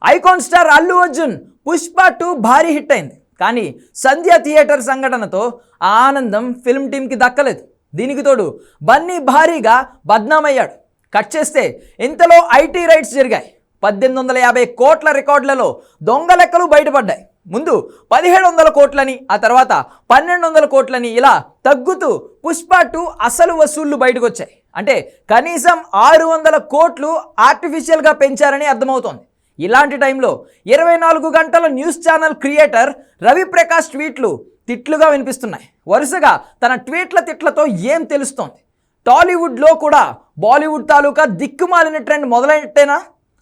Icon star Allu Arjun Pushpa 2 భారీ hit అయింది. కానీ సంధ్య థియేటర్ సంఘటనతో ఆ ఆనందం ఫిల్మ్ టీంకి దక్కలేదు. దీనికి తోడు బన్నీ భారీగా బద్నామయ్యాడు. కట్ చేస్తే ఇంతలో ఐటీ రైట్స్ జరిగాయి. 1850 కోట్ల రికార్డులలో దొంగ లెక్కలు బయటపడ్డాయి. ముందు 1700 కోట్లని, ఆ తర్వాత 1200 కోట్లని ఇలా తగ్గుతూ పుష్ప 2 అసలు వసూళ్లు బయటకు వచ్చాయి. అంటే కనీసం 600 కోట్లు ఆర్టిఫిషియల్గా పెంచారని అర్థమవుతోంది. ఇలాంటి టైంలో 24 గంటల news channel creator Ravi Prakash ట్వీట్లు తిట్లుగా వినిపిస్తున్నాయి. వరుసగా తన ట్వీట్ల తిట్లతో ఏం తెలుస్తోంది? టాలీవుడ్లో కూడా బాలీవుడ్ తాలూకా దిక్కుమాలిన ట్రెండ్ మొదలైనట్టేనా?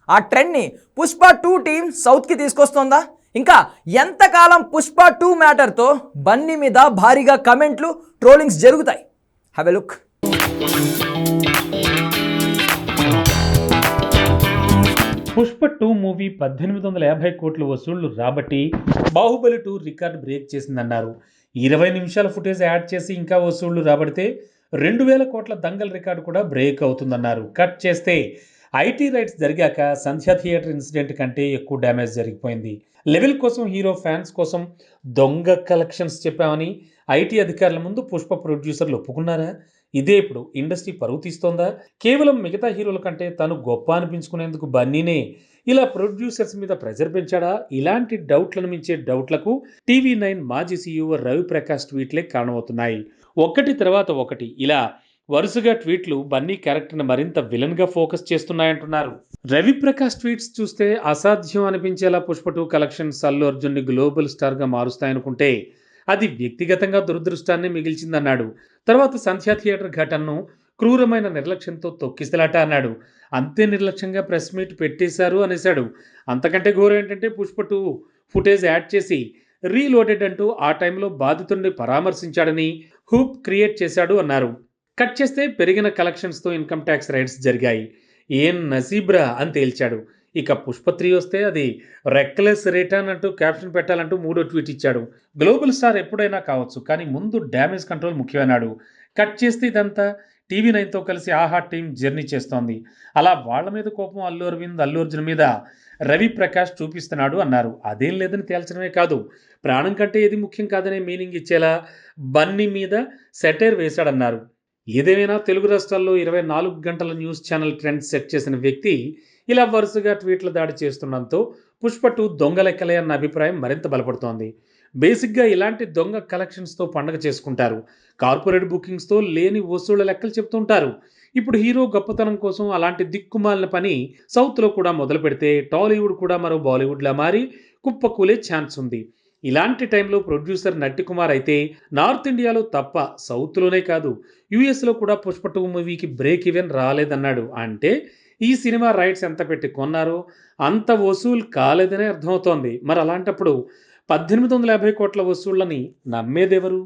ఆ ట్రెండ్ని పుష్ప 2 టీం సౌత్కి తీసుకొస్తోందా? ఇంకా ఎంతకాలం పుష్ప 2 మ్యాటర్తో బన్నీ మీద భారీగా కమెంట్లు, ట్రోలింగ్స్ జరుగుతాయి? Have a look. Pushpa 2 movie 1850 కోట్ల వసూళ్లు రాబట్టి బాహుబలి 2 రికార్డ్ బ్రేక్ చేసిందన్నారు. 20 నిమిషాల ఫుటేజ్ యాడ్ చేసి ఇంకా వసూళ్లు రాబడితే 2000 కోట్ల దంగల్ రికార్డు కూడా బ్రేక్ అవుతుందన్నారు. కట్ చేస్తే ఐటీ రైట్స్ జరిగాక సంధ్యా థియేటర్ ఇన్సిడెంట్ కంటే ఎక్కువ డ్యామేజ్ జరిగిపోయింది. లెవెల్ కోసం, హీరో ఫ్యాన్స్ కోసం దొంగ కలెక్షన్స్ చెప్పామని ఐటీ అధికారుల ముందు పుష్ప ప్రొడ్యూసర్లు ఒప్పుకున్నారా? ఇదే ఇప్పుడు ఇండస్ట్రీ పరువు తీస్తోందా? కేవలం మిగతా హీరోల కంటే తను గొప్ప అనిపించుకునేందుకు బన్నీనే ఇలా ప్రొడ్యూసర్స్ మీద ప్రెజర్ పెంచాడా? ఇలాంటి డౌట్లను మించే డౌట్లకు TV9 మాజీ CEO రవి ప్రకాష్ ట్వీట్లే కారణమవుతున్నాయి. ఒకటి తర్వాత ఒకటి ఇలా వరుసగా ట్వీట్లు బన్నీ క్యారెక్టర్ని మరింత విలన్గా ఫోకస్ చేస్తున్నాయంటున్నారు. రవి ప్రకాష్ ట్వీట్స్ చూస్తే అసాధ్యం అనిపించేలా పుష్ప 2 కలెక్షన్స్ అల్లు అర్జున్ని గ్లోబల్ స్టార్గా మారుస్తాయనుకుంటే అది వ్యక్తిగతంగా దురదృష్టాన్ని మిగిల్చిందన్నాడు. తర్వాత సంధ్యా థియేటర్ ఘటనను క్రూరమైన నిర్లక్ష్యంతో తొక్కిసలాట అన్నాడు. అంతే నిర్లక్ష్యంగా ప్రెస్ మీట్ పెట్టేశారు అనేశాడు. అంతకంటే ఘోరం ఏంటంటే పుష్ప 2 ఫుటేజ్ యాడ్ చేసి రీలోడెడ్ అంటూ ఆ టైంలో బాధితుడిని పరామర్శించాడని హూప్ క్రియేట్ చేశాడు అన్నారు. కట్ చేస్తే పెరిగిన కలెక్షన్స్తో ఇన్కమ్ ట్యాక్స్ రైట్స్ జరిగాయి. ఏం నసీబ్రా అని తేల్చాడు. ఇక పుష్ప 3 వస్తే అది రెక్లెస్ రిటర్న్ అంటూ క్యాప్షన్ పెట్టాలంటూ 3వ ట్వీట్ ఇచ్చాడు. గ్లోబల్ స్టార్ ఎప్పుడైనా కావచ్చు, కానీ ముందు డ్యామేజ్ కంట్రోల్ ముఖ్యమన్నాడు. కట్ చేస్తే ఇదంతా TV9తో కలిసి ఆహా టీం జర్నీ చేస్తోంది. అలా వాళ్ళ మీద కోపం అల్లు అరవింద్, అల్లు అర్జున్ మీద రవి ప్రకాష్ చూపిస్తున్నాడు అన్నారు. అదేం లేదని తేల్చడమే కాదు, ప్రాణం కంటే ఏది ముఖ్యం కాదనే మీనింగ్ ఇచ్చేలా బన్నీ మీద సెటైర్ వేశాడన్నారు. ఏదేమైనా తెలుగు రాష్ట్రాల్లో 24 గంటల న్యూస్ ఛానల్ ట్రెండ్ సెట్ చేసిన వ్యక్తి ఇలా వరుసగా ట్వీట్ల దాడి చేస్తుండడంతో పుష్ప 2 దొంగ లెక్కలే అన్న అభిప్రాయం మరింత బలపడుతోంది. బేసిక్గా ఇలాంటి దొంగ కలెక్షన్స్తో పండగ చేసుకుంటారు. కార్పొరేట్ బుకింగ్స్తో లేని వసూళ్ల లెక్కలు చెప్తుంటారు. ఇప్పుడు హీరో గొప్పతనం కోసం అలాంటి దిక్కుమాలిన పని సౌత్లో కూడా మొదలు పెడితే టాలీవుడ్ కూడా మరో బాలీవుడ్లా మారి కుప్పకూలే ఛాన్స్ ఉంది. ఇలాంటి టైంలో ప్రొడ్యూసర్ నట్టి కుమార్ అయితే నార్త్ ఇండియాలో తప్ప సౌత్లోనే కాదు యూఎస్లో కూడా పుష్ప 2 మూవీకి బ్రేక్ ఈవెన్ రాలేదన్నాడు. అంటే ఈ సినిమా రైట్స్ ఎంత పెట్టి కొన్నారో అంత వసూలు కాలేదనే అర్థమవుతోంది. మరి అలాంటప్పుడు 1850 కోట్ల వసూళ్లని నమ్మేదెవరు?